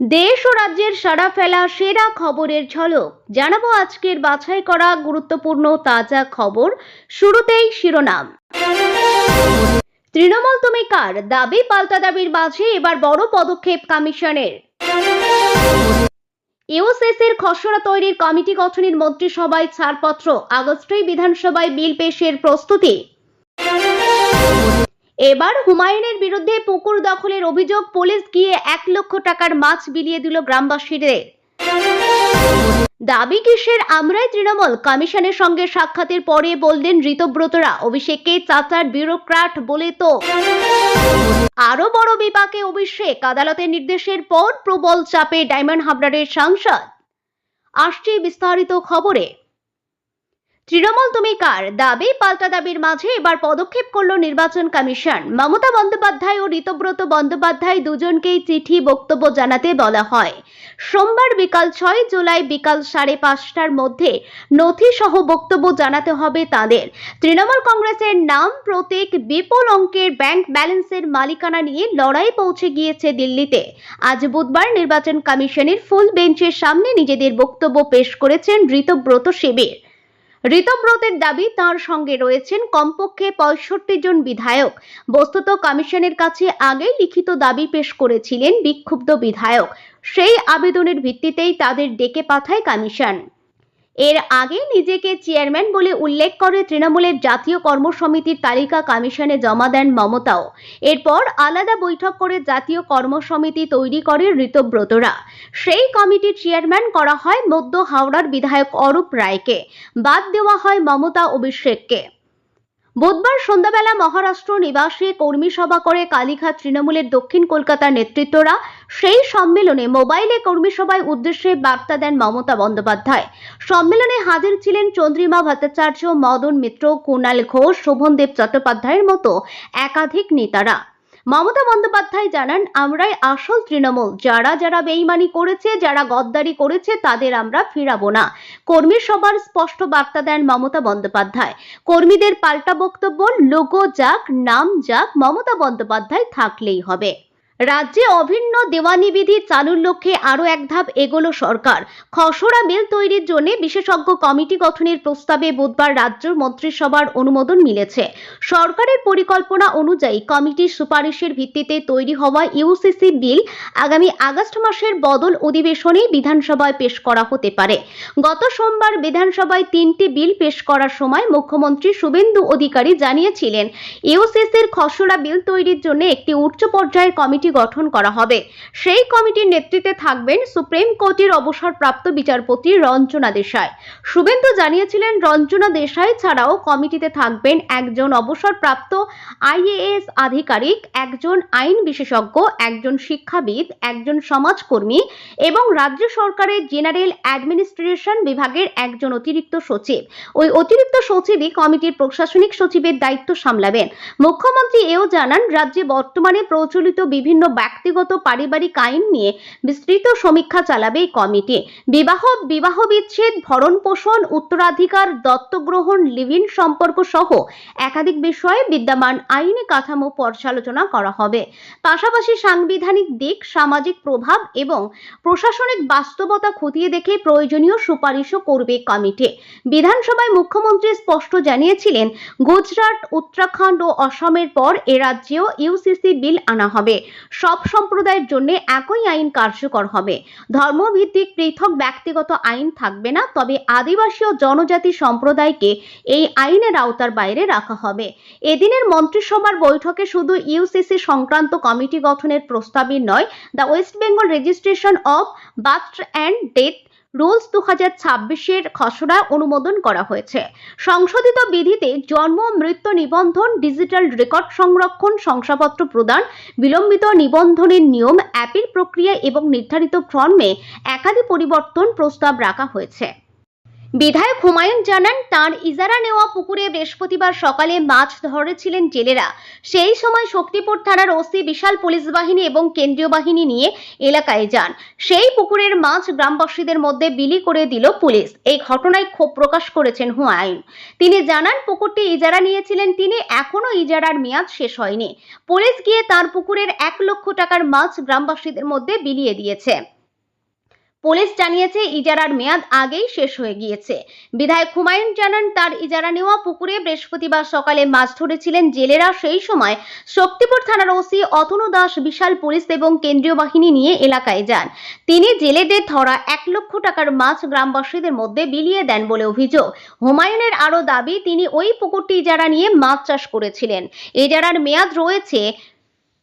দেশ ও রাজ্যের সাড়া ফেলা সেরা খবরের ঝলক জানাবো আজকের বাছাই করা গুরুত্বপূর্ণ তাজা খবর। শুরুতেই শিরোনাম। তৃণমূল তুমি কার দাবি পাল্টা দাবির মাঝে এবার বড় পদক্ষেপ কমিশনের। ইউসিসির খসড়া তৈরির কমিটি গঠনের মন্ত্রিসভায় ছাড়পত্র, আগস্টেই বিধানসভায় বিল পেশের প্রস্তুতি। এবার হুমায়ুনের বিরুদ্ধে পুকুর দখলের অভিযোগ, পুলিশ গিয়ে 1 লক্ষ টাকার মাছ বিলিয়ে দিল গ্রামবাসীদের। দাবি কিসের, আমরাই তৃণমূল কমিশনের সঙ্গে সাক্ষাতের পরে বললেন ঋতব্রতরা, অভিষেককে চাচার ব্যুরোক্রাট বলে তো। আরো বড় বিপাকে অভিষেক, আদালতের নির্দেশের পর প্রবল চাপে ডায়মন্ড হাবড়ারের সাংসদ। আসছে বিস্তারিত খবরে। তৃণমূল তুমি কার দাবি পাল্টা দাবির মাঝে এবার পদক্ষেপ করল নির্বাচন কমিশন। মমতা বন্দ্যোপাধ্যায় ও ঋতব্রত বন্দ্যোপাধ্যায় দুজনকেই চিঠি বক্তব্য জানাতে বলা হয়। সোমবার বিকাল 6 জুলাই বিকাল 5:30টার মধ্যে নথি সহ বক্তব্য জানাতে হবে তাদের। তৃণমূল কংগ্রেসের নাম প্রতীক, বিপুল অঙ্কের ব্যাংক ব্যালেন্সের মালিকানা নিয়ে লড়াই পৌঁছে গিয়েছে দিল্লিতে। আজ বুধবার নির্বাচন কমিশনের ফুল বেঞ্চের সামনে নিজেদের বক্তব্য পেশ করেছেন ঋতব্রত শিবির। ঋতব্রতের দাবি, তার সঙ্গে রয়েছেন কমপক্ষে 65 জন বিধায়ক। বস্তুত কমিশনের কাছে আগেই লিখিত দাবি পেশ করেছিলেন বিক্ষুব্ধ বিধায়ক। সেই আবেদনের ভিত্তিতেই তাদের ডেকে পাঠায় কমিশন। এর আগে নিজেকে চেয়ারম্যান বলে উল্লেখ করে তৃণমূলের জাতীয় কর্মসমিতির তালিকা কমিশনে জমা দেন মমতাও। এরপর আলাদা বৈঠক করে জাতীয় কর্মসমিতি তৈরি করে ঋতব্রতরা। সেই কমিটির চেয়ারম্যান করা হয় মধ্য হাওড়ার বিধায়ক অরূপ রায়কে, বাদ দেওয়া হয় মমতা অভিষেককে। বুধবার সন্ধ্যাবেলা মহারাষ্ট্র নিবাসে কর্মী সভা করে কালীঘাট তৃণমূলের দক্ষিণ কলকাতার নেতৃত্বরা। সেই সম্মেলনে মোবাইলে কর্মী সভায় উদ্দেশ্যে বার্তা দেন মমতা বন্দ্যোপাধ্যায়। সম্মেলনে হাজির ছিলেন চন্দ্রিমা ভট্টাচার্য, মদন মিত্র, কুণাল ঘোষ, শোভনদেব চট্টোপাধ্যায়ের মতো একাধিক নেতারা। মমতা বন্দ্যোপাধ্যায় জানান, আমরাই আসল তৃণমূল, যারা যারা বেইমানি করেছে, যারা গদ্দারি করেছে, তাদের আমরা ফিরাবো না। কর্মী সভার স্পষ্ট বার্তা দেন মমতা বন্দ্যোপাধ্যায়। কর্মীদের পাল্টা বক্তব্য, লোগো যাক, নাম যাক, মমতা বন্দ্যোপাধ্যায় থাকলেই হবে। রাজ্যে অভিন্ন দেওয়ানি বিধি চালুর লক্ষ্যে আরও এক ধাপ এগোলো সরকার। খসড়া বিল তৈরির জন্য বিশেষজ্ঞ কমিটি গঠনের প্রস্তাবে বুধবার রাজ্য মন্ত্রিসভার অনুমোদন মিলেছে। সরকারের পরিকল্পনা অনুযায়ী কমিটির সুপারিশের ভিত্তিতে তৈরি হওয়া ইউসিসি বিল আগামী আগস্ট মাসের বদল অধিবেশনে বিধানসভায় পেশ করা হতে পারে। গত সোমবার বিধানসভায় 3টি বিল পেশ করার সময় মুখ্যমন্ত্রী শুভেন্দু অধিকারী জানিয়েছিলেন, ইউসিসির খসড়া বিল তৈরির জন্য একটি উচ্চ পর্যায়ের কমিটি গঠন করা হবে। সেই কমিটির নেতৃত্বে থাকবেন সুপ্রিম কোর্টের অবসরপ্রাপ্ত বিচারপতি রঞ্জনা দেশাই। শুভেন্দু জানিয়েছিলেন, রঞ্জনা দেশাই ছাড়াও কমিটিতে থাকবেন একজন অবসরপ্রাপ্ত আইএএস আধিকারিক, একজন আইন বিশেষজ্ঞ, একজন শিক্ষাবিদ, একজন সমাজকর্মী এবং রাজ্য সরকারের জেনারেল অ্যাডমিনিস্ট্রেশন বিভাগের একজন অতিরিক্ত সচিব। ওই অতিরিক্ত সচিবই কমিটির প্রশাসনিক সচিবের দায়িত্ব সামলাবেন। মুখ্যমন্ত্রী এও জানান, রাজ্যে বর্তমানে প্রচলিত বিভিন্ন ব্যক্তিগত পারিবারিক আইন নিয়ে বিস্তৃত সমীক্ষা চালাবে এই কমিটি। বিবাহ বিচ্ছেদ, ভরণ পোষণ, উত্তরাধিকার, দত্তগ্রহণ, লিভ ইন সম্পর্ক সহ একাধিক বিষয়ে বিদ্যমান আইনি কাঠামো পর্যালোচনা করা হবে। পাশাপাশি সাংবিধানিক দিক, সামাজিক প্রভাব এবং প্রশাসনিক বাস্তবতা খতিয়ে দেখে প্রয়োজনীয় সুপারিশও করবে কমিটি। বিধানসভায় মুখ্যমন্ত্রী স্পষ্ট জানিয়েছিলেন, গুজরাট, উত্তরাখণ্ড ও অসমের পর এ রাজ্যেও ইউসিসি বিল আনা হবে। সব সম্প্রদায়ের জন্য একই আইন কার্যকর হবে। ধর্মভিত্তিক পৃথক ব্যক্তিগত আইন থাকবে না, তবে আদিবাসী ও জনজাতি সম্প্রদায়কে এই আইনের আওতার বাইরে রাখা হবে। এদিনের মন্ত্রিসভার বৈঠকে শুধু ইউসিসি সংক্রান্ত কমিটি গঠনের প্রস্তাবই নয়, the West Bengal registration of birth and death rules 2026-এর খসড়া অনুমোদন করা হয়েছে। সংশোধিত বিধিতে জন্ম মৃত্যু নিবন্ধন, ডিজিটাল রেকর্ড সংরক্ষণ, শংসাপত্র প্রদান, বিলম্বিত নিবন্ধনের নিয়ম, অ্যাপিল প্রক্রিয়া এবং নির্ধারিত ফর্মে একাধিক পরিবর্তন প্রস্তাব রাখা হয়েছে। বিধায়ক হুমায়ুন জানান, তার ইজারা নেওয়া পুকুরে বৃহস্পতিবার সকালে মাছ ধরেছিলেন জেলেরা। সেই সময় শক্তিপুর থানার ওসি বিশাল পুলিশ বাহিনী এবং কেন্দ্রীয় বাহিনী নিয়ে এলাকায় যান। সেই পুকুরের মাছ গ্রামবাসীদের মধ্যে বিলি করে দিল পুলিশ। এই ঘটনায় ক্ষোভ প্রকাশ করেছেন হুমায়ুন। তিনি জানান, পুকুরটি ইজারা নিয়েছিলেন তিনি, এখনো ইজারার মেয়াদ শেষ হয়নি। পুলিশ গিয়ে তার পুকুরের 1 লক্ষ টাকার মাছ গ্রামবাসীদের মধ্যে বিলিয়ে দিয়েছে। পুলিশ জানিয়েছে ইজারার মেয়াদ আগেই শেষ হয়ে গিয়েছে। বিধায়ক হুমায়ুন জানান, তার ইজারা নেওয়া পুকুরে বৃহস্পতিবার সকালে মাছ ধরেছিলেন জেলেরা। সেই সময় শক্তিপুর থানার ওসি অতনু দাস বিশাল পুলিশ এবং কেন্দ্রীয় বাহিনী নিয়ে এলাকায় যান। তিনি জেলেদের ধরা 1 লক্ষ টাকার মাছ গ্রামবাসীদের মধ্যে বিলিয়ে দেন বলে অভিযোগ। হুমায়ুনের আরও দাবি, তিনি ওই পুকুরটি ইজারা নিয়ে মাছ চাষ করেছিলেন। ইজারার মেয়াদ রয়েছে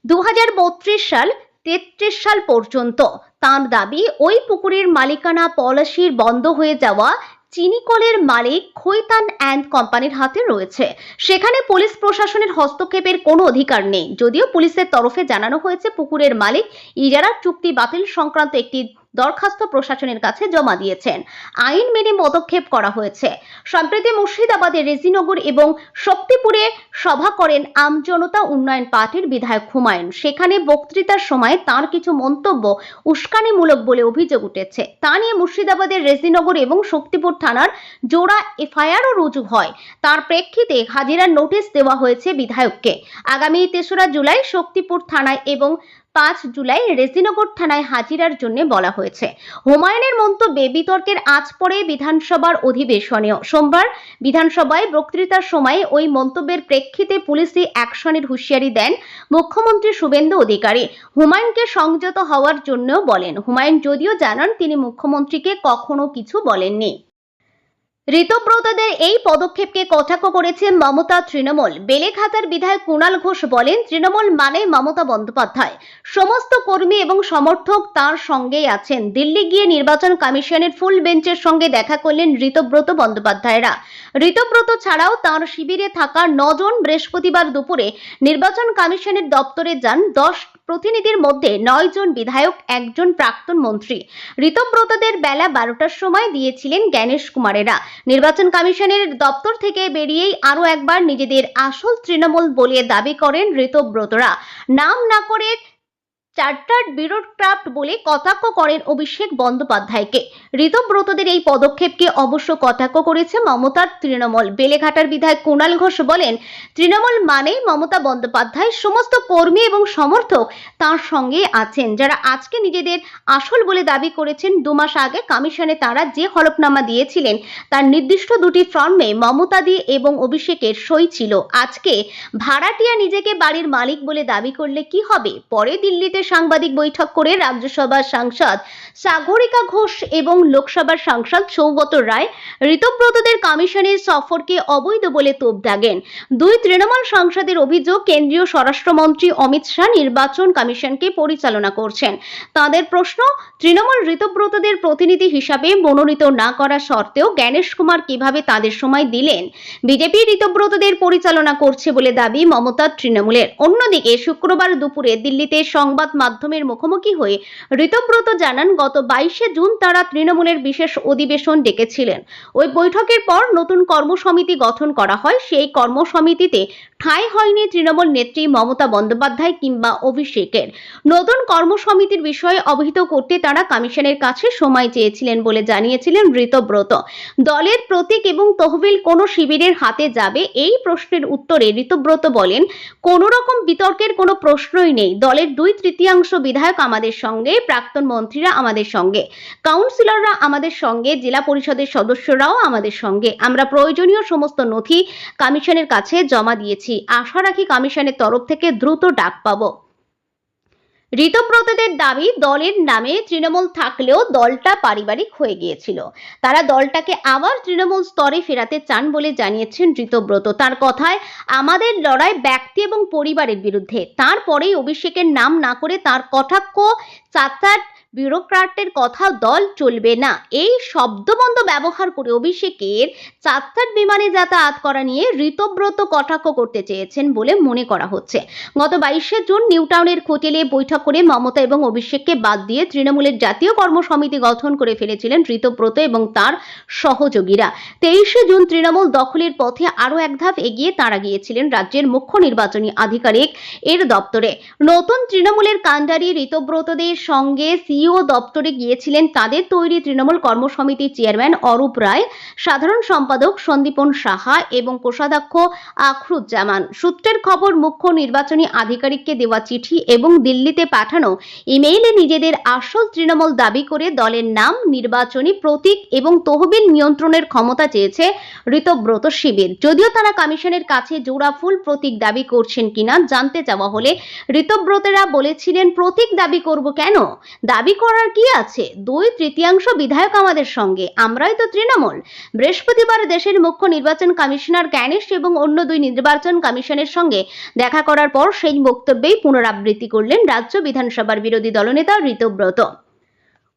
2032 সাল 33 সাল পর্যন্ত। তার দাবি, ওই পুকুরের মালিকানা পলাশির বন্ধ হয়ে যাওয়া চিনিকলের মালিক খৈতান অ্যান্ড কোম্পানির হাতে রয়েছে। সেখানে পুলিশ প্রশাসনের হস্তক্ষেপের কোনো অধিকার নেই। যদিও পুলিশের তরফে জানানো হয়েছে পুকুরের মালিক ইজারার চুক্তি বাতিল সংক্রান্ত একটি দরখাস্ত প্রশাসনের কাছে জমা দিয়েছেন। আইন মেনে পদক্ষেপ করা হয়েছে। সম্প্রতি মুর্শিদাবাদের রেজিনগর এবং শক্তিপুরে সভা করেন আমজনতা উন্নয়ন পার্টির বিধায়ক হুমায়ুন। সেখানে বক্তৃতার সময় তার কিছু মন্তব্য উস্কানিমূলক বলে অভিযোগ উঠেছে। তা নিয়ে মুর্শিদাবাদের রেজিনগর এবং শক্তিপুর থানার জোড়া এফআইআরও রুজু হয়। তার প্রেক্ষিতে হাজিরার নোটিশ দেওয়া হয়েছে বিধায়ককে। আগামী 3রা জুলাই শক্তিপুর থানায় এবং 5 জুলাই রেজিনগর থানায় হাজিরার জন্য বলা হয়েছে। হুমায়ুনের মন্তব্যে বিতর্কের আঁচ পড়ে বিধানসভার অধিবেশনেও। সোমবার বিধানসভায় বক্তৃতার সময় ওই মন্তব্যের প্রেক্ষিতে পুলিশি অ্যাকশনের হুঁশিয়ারি দেন মুখ্যমন্ত্রী শুভেন্দু অধিকারী। হুমায়ুনকে সংযত হওয়ার জন্য বলেন। হুমায়ুন যদিও জানান, তিনি মুখ্যমন্ত্রীকে কখনো কিছু বলেননি। ঋতব্রতদের এই পদক্ষেপকে কটাক্ষ করেছে মমতা তৃণমূল। বেলেঘাটার বিধায়ক কুণাল ঘোষ বলেন, তৃণমূল মানে মমতা বন্দ্যোপাধ্যায়। সমস্ত কর্মী এবং সমর্থক তার সঙ্গেই আছেন। দিল্লি গিয়ে নির্বাচন কমিশনের ফুল বেঞ্চের সঙ্গে দেখা করলেন ঋতব্রত বন্দ্যোপাধ্যায়রা। ঋতব্রত ছাড়াও তার শিবিরে থাকা 9 জন বৃহস্পতিবার দুপুরে নির্বাচন কমিশনের দপ্তরে যান। 10 প্রতিনিধির মধ্যে 9 জন বিধায়ক, 1 জন প্রাক্তন মন্ত্রী। ঋতব্রতদের বেলা 12টার সময় দিয়েছিলেন জ্ঞানেশ কুমারেরা। নির্বাচন কমিশনের দপ্তর থেকে বেরিয়েই আরো একবার নিজেদের আসল তৃণমূল বলে দাবি করেন ঋতব্রতরা। নাম না করে চার্টার্ড ব্যুরোক্র্যাট বলে কটাক্ষ করেন অভিষেক বন্দ্যোপাধ্যায়কে। ঋতব্রতদের এই পদক্ষেপকে অবশ্য কটাক্ষ করেছে মমতার তৃণমূল। বেলেঘাটার বিধায়ক কুণাল ঘোষ বলেন, তৃণমূল মানেই মমতা বন্দ্যোপাধ্যায়। সমস্ত কর্মী এবং সমর্থক তার সঙ্গে আছেন। যারা আজকে নিজেদের আসল বলে দাবি করেছেন, 2 মাস আগে কমিশনে তারা যে হলফনামা দিয়েছিলেন তার নির্দিষ্ট 2টি ফর্মে মমতাদি এবং অভিষেকের সই ছিল। আজকে ভাড়াটিয়া নিজেকে বাড়ির মালিক বলে দাবি করলে কি হবে? পরে দিল্লিতে সাংবাদিক বৈঠক করে রাজ্যসভার সাংসদ সাগরিকা ঘোষ এবং লোকসভার সাংসদ সৌগত রায় ঋতব্রতদের কমিশনের সফরকে অবৈধ বলে তোপ দাগেন। 2 তৃণমূল সাংসদের অভিযোগ, কেন্দ্রীয় স্বরাষ্ট্রমন্ত্রী অমিত শাহ নির্বাচন কমিশনকে পরিচালনা করছেন। তাদের প্রশ্ন, তৃণমূল ঋতব্রতদের প্রতিনিধি হিসাবে মনোনীত না করা সত্ত্বেও জ্ঞানেশ কুমার কিভাবে তাদের সময় দিলেন? বিজেপি ঋতব্রতদের পরিচালনা করছে বলে দাবি মমতার তৃণমূলের। অন্যদিকে শুক্রবার দুপুরে দিল্লিতে সংবাদ মাধ্যমের মুখোমুখি হয়ে ঋতব্রত জানান, গত 22শে জুন তারা তৃণমূলের বিশেষ অধিবেশন ডেকেছিলেন। ওই বৈঠকের পর নতুন কর্মসমিতি গঠন করা হয়। সেই কর্মসমিতিতে ঠাঁই হয়নি তৃণমূল নেত্রী মমতা বন্দ্যোপাধ্যায় কিংবা অভিষেকের। নতুন কর্মসমিতির বিষয়ে অবহিত করতে তারা কমিশনের কাছে সময় চেয়েছিলেন বলে জানিয়েছিলেন ঋতব্রত। দলের প্রতীক এবং তহবিল কোন শিবিরের হাতে যাবে, এই প্রশ্নের উত্তরে ঋতব্রত বলেন, কোনো রকম বিতর্কের কোনো প্রশ্নই নেই। দলের 2/3 বিধায়ক আমাদের সঙ্গে, প্রাক্তন মন্ত্রীরা আমাদের সঙ্গে, কাউন্সিলররা আমাদের সঙ্গে, জেলা পরিষদের সদস্যরাও আমাদের সঙ্গে। আমরা প্রয়োজনীয় সমস্ত নথি কমিশনের কাছে জমা দিয়েছি। আশা রাখি কমিশনের তরফ থেকে দ্রুত ডাক পাবো। ঋতব্রতদের দাবি, দলের নামে তৃণমূল থাকলেও দলটা পারিবারিক হয়ে গিয়েছিল। তারা দলটাকে আবার তৃণমূল স্তরে ফেরাতে চান বলে জানিয়েছেন ঋতব্রত। তার কথায়, আমাদের লড়াই ব্যক্তি এবং পরিবারের বিরুদ্ধে। তারপরেই অভিষেকের নাম না করে তার কটাক্ষ চাচার ব্যুরোক্রাটের কথা দল চলবে না, এই শব্দবন্ধ ব্যবহার করে অভিষেকের চার্টার্ড বিমানে যাতায়াত করা নিয়ে ঋতব্রত কটাক্ষ করতে চেয়েছেন বলে মনে করা হচ্ছে। গত 22শে জুন নিউটাউনের হোটেলে বৈঠক করে মমতা এবং অভিষেককে বাদ দিয়ে তৃণমূলের জাতীয় কর্মসমিতি গঠন করে ফেলেছিলেন ঋতব্রত এবং তার সহযোগীরা। 23শে জুন তৃণমূল দখলের পথে আরও এক ধাপ এগিয়ে তাঁরা গিয়েছিলেন রাজ্যের মুখ্য নির্বাচনী আধিকারিক এর দপ্তরে। নতুন তৃণমূলের কাণ্ডারি ঋতব্রতদের সঙ্গে সিইও দপ্তরে গিয়েছিলেন তাদের তৈরি তৃণমূল কর্মসমিতির চেয়ারম্যান অরূপ রায়, সাধারণ সম্পাদক সন্দীপন সাহা এবং কোষাধ্যক্ষ আখরুজ্জামান। সূত্রের খবর, মুখ্য নির্বাচনী আধিকারিককে দেওয়া চিঠি এবং দিল্লিতে পাঠানো ইমেইলে নিজেদের আসল তৃণমূল দাবি করে দলের নাম, নির্বাচনী প্রতীক এবং তহবিল নিয়ন্ত্রণের ক্ষমতা চেয়েছে ঋতব্রত শিবির। যদিও তারা কমিশনের কাছে জোড়া ফুল প্রতীক দাবি করছেন কিনা জানতে চাওয়া হলে ঋতব্রতরা বলেছিলেন, প্রতীক দাবি করব কেন, দাবি করার কি আছে, 2/3 বিধায়ক আমাদের সঙ্গে, আমরাই তো তৃণমূল। বৃহস্পতিবার দেশের মুখ্য নির্বাচন কমিশনার জ্ঞানেশ এবং অন্য 2 নির্বাচন কমিশনের সঙ্গে দেখা করার পর সেই বক্তব্যেই পুনরাবৃত্তি করলেন রাজ্য বিধানসভার বিরোধী দলনেতা ঋতব্রত।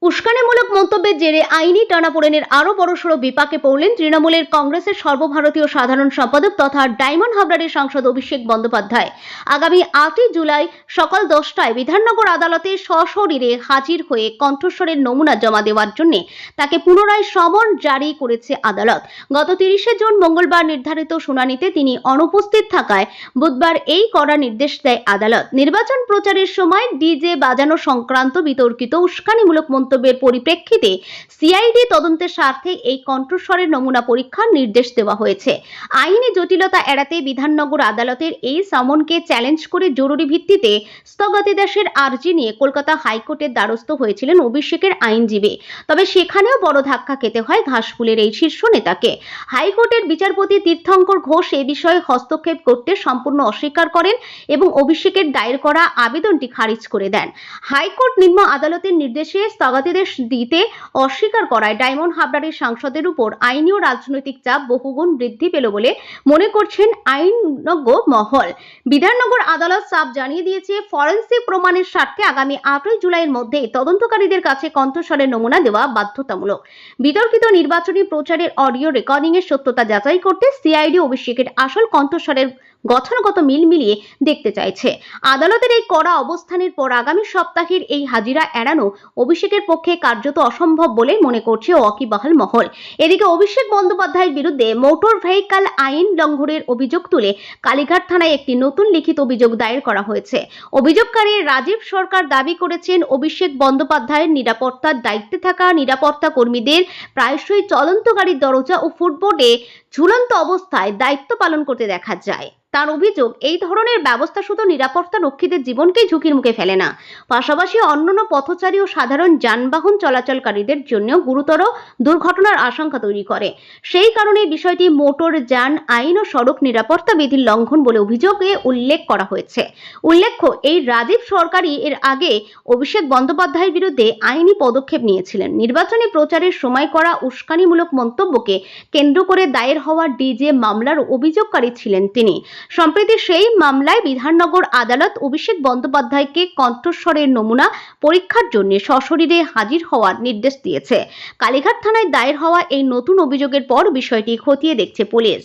উস্কানিমূলক মন্তব্যের জেরে আইনি টানাপোড়েনের আরও বড়সড় বিপাকে পড়লেন তৃণমূলের কংগ্রেসের সর্বভারতীয় সাধারণ সম্পাদক তথা ডায়মন্ড হাবড়ারের সাংসদ অভিষেক বন্দ্যোপাধ্যায়। আগামী 8ই জুলাই সকাল 10টায় বিধাননগর আদালতে সশরীরে হাজির হয়ে কণ্ঠস্বরের নমুনা জমা দেওয়ার জন্য তাকে পুনরায় সমন জারি করেছে আদালত। গত 30শে জুন মঙ্গলবার নির্ধারিত শুনানিতে তিনি অনুপস্থিত থাকায় বুধবার এই কড়া নির্দেশ দেয় আদালত। নির্বাচন প্রচারের সময় ডিজে বাজানো সংক্রান্ত বিতর্কিত উস্কানিমূলক মন্তব্যের পরিপ্রেক্ষিতে সিআইডি তদন্তের স্বার্থে এই কণ্ঠস্বরের নমুনা পরীক্ষার নির্দেশ দেওয়া হয়েছে। আইনি জটিলতা এড়াতে বিধাননগর আদালতের এই সমনকে চ্যালেঞ্জ করে জরুরি ভিত্তিতে স্থগিতাদেশের আর্জি নিয়ে কলকাতা হাইকোর্টের দ্বারস্থ হয়েছিলেন অভিষেকের আইনজীবী। তবে সেখানেও বড় ধাক্কা খেতে হয় ঘাসফুলের এই শীর্ষ নেতাকে। হাইকোর্টের বিচারপতি তীর্থঙ্কর ঘোষ এ বিষয়ে হস্তক্ষেপ করতে সম্পূর্ণ অস্বীকার করেন এবং অভিষেকের দায়ের করা আবেদনটি খারিজ করে দেন। হাইকোর্ট নিম্ন আদালতের নির্দেশে স্থগিতাদেশ দিতে অস্বীকার করায় ডায়মন্ড হাবড়ারের সাংসদের উপর আইনি ও রাজনৈতিক চাপ বহুগুণ বৃদ্ধি পেল বলে মনে করছেন আইনজ্ঞ মহল। বিধাননগর আদালত চাপ জানিয়ে দিয়েছে, ফরেনসিক প্রমাণের স্বার্থে আগামী 8ই জুলাইয়ের মধ্যে তদন্তকারীদের কাছে কণ্ঠস্বরের নমুনা দেওয়া বাধ্যতামূলক। বিতর্কিত নির্বাচনী প্রচারের অডিও রেকর্ডিং এর সত্যতা যাচাই করতে সিআইডি অভিষেকের আসল কণ্ঠস্বরের গঠনগত মিল মিলিয়ে দেখতে চাইছে। আদালতের এই কড়া অবস্থানের পর আগামী সপ্তাহের এই হাজিরা এড়ানো অভিষেকের পক্ষে কার্যত অসম্ভব বলে মনে করছে ওয়াকিবহাল মহল। এদিকে অভিষেক বন্দ্যোপাধ্যায়ের বিরুদ্ধে মোটর ভেহিকল আইন লঙ্ঘনের অভিযোগ তুলে কালীঘাট থানায় একটি নতুন লিখিত অভিযোগ দায়ের করা হয়েছে। অভিযোগকারী রাজীব সরকার দাবি করেছেন, অভিষেক বন্দ্যোপাধ্যায়ের নিরাপত্তার দায়িত্বে থাকা নিরাপত্তা কর্মীদের প্রায়শই চলন্ত গাড়ির দরজা ও ফুটবোর্ডে ঝুলন্ত অবস্থায় দায়িত্ব পালন করতে দেখা যায়। তার অভিযোগ, এই ধরনের ব্যবস্থা শুধু নিরাপত্তা রক্ষীদের জীবনকেই ঝুঁকির মুখে ফেলে না, পাশাপাশি অন্যান্য পথচারী ও সাধারণ যানবাহন চলাচলকারীদের জন্য গুরুতর দুর্ঘটনার আশঙ্কা তৈরি করে। সেই কারণে বিষয়টি মোটর যান আইন ও সড়ক নিরাপত্তা বিধির লঙ্ঘন বলে অভিযোগে উল্লেখ করা হয়েছে। উল্লেখ্য, এই রাজীব সরকারই এর আগে অভিষেক বন্দ্যোপাধ্যায়ের বিরুদ্ধে আইনি পদক্ষেপ নিয়েছিলেন। নির্বাচনী প্রচারের সময় করা উস্কানিমূলক মন্তব্যকে কেন্দ্র করে দায়ের হওয়া ডিজে মামলার অভিযোগকারী ছিলেন তিনি। সম্প্রতি সেই মামলায় বিধাননগর আদালত অভিষেক বন্দ্যোপাধ্যায়কে কণ্ঠস্বরের নমুনা পরীক্ষার জন্য সশরীরে হাজির হওয়ার নির্দেশ দিয়েছে। কালীঘাট থানায় দায়ের হওয়া এই নতুন অভিযোগের পর বিষয়টি খতিয়ে দেখছে পুলিশ।